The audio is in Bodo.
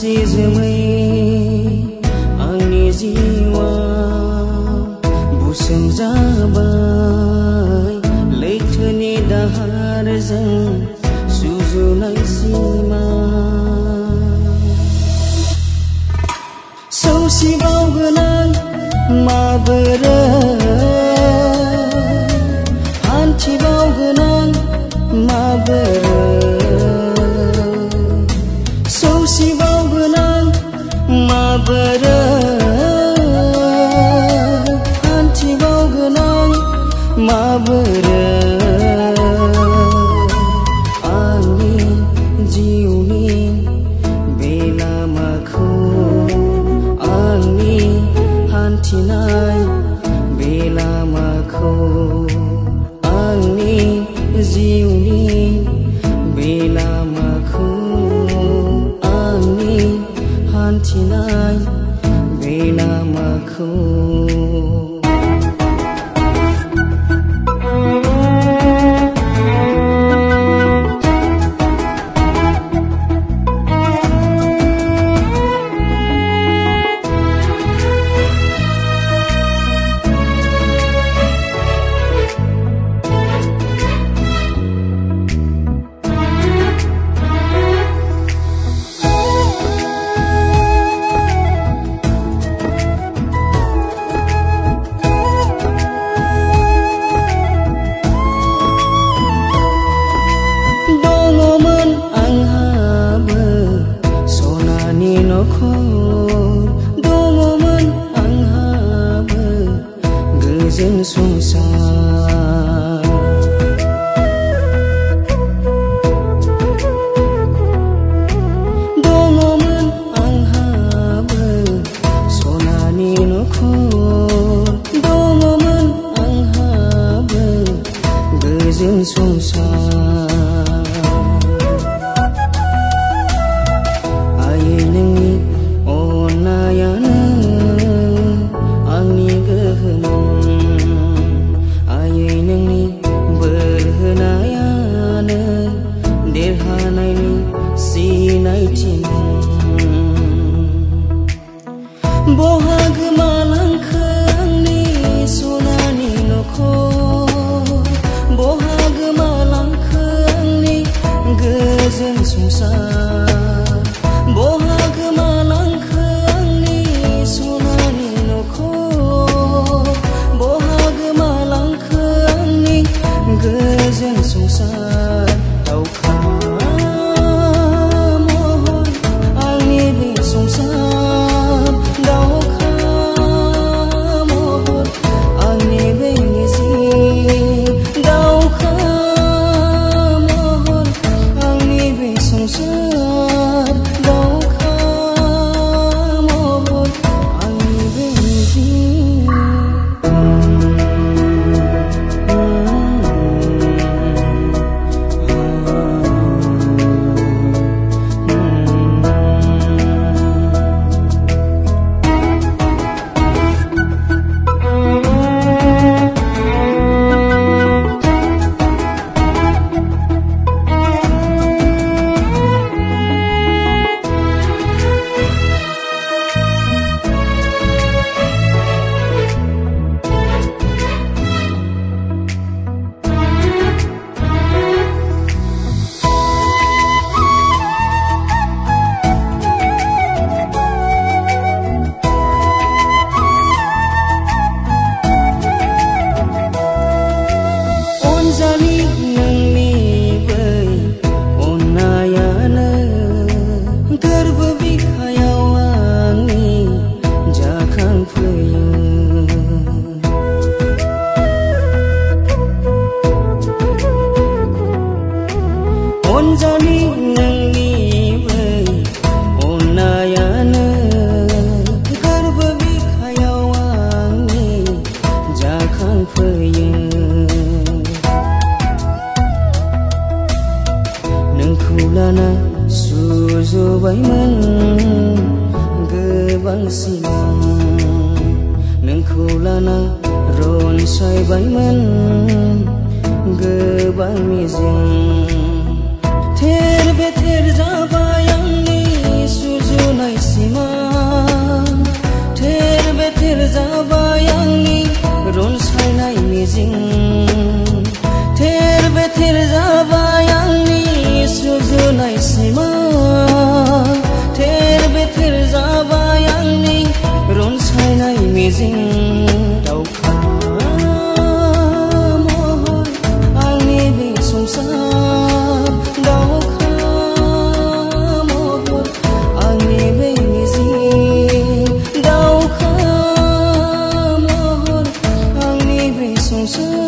खोमसि जोमै आंनि जिउआ बुसोम जाबाय लैथोनि दाहारजों सुजुनाय सिमा सौसिबावगोनां माबोरै हान्थिबावगोनां माबोरै सौसिबावगोनां माबोरै हान्थिबावगोनां माबोरै आंनि जिउनि बे लामाखौ आंनि हान्थिनाय बे लामाखौ आंनि जिउनि बे लामाखौ आंनि हान्थिनाय बे लामाखौ दङमोन आंहाबो गोजोन संसार दङमोन आंहाबो सनानि नखर दङमोन आंहाबो गोजोन संसार बहा गोमालांखो आंनि सनानि नखर बहा गोमालांखो आंनि गोजोन संसार बहा गोमालांखो आंनि सनानि नखर बहा गोमालांखो आंनि गोजोन संसार दावखा महर आंनि बे संसार दावखा महर आंनि बे जिउ दावखा महर आंनि बे संसार दावखा महर आंनि बे जिउ गोरबो बिखायाव आंनि जाखांफैयो अनजालि नोंनि बै अननायानो गोरबो बिखायाव आंनि जाखांफैयो नोंखौ लाना सुजुबायमोन गोबां सिमां नोंखौ लाना रनसायबायमोन गोबां मिजिं थेर बेथेर जाबाय आंनि सुजुनाय sơ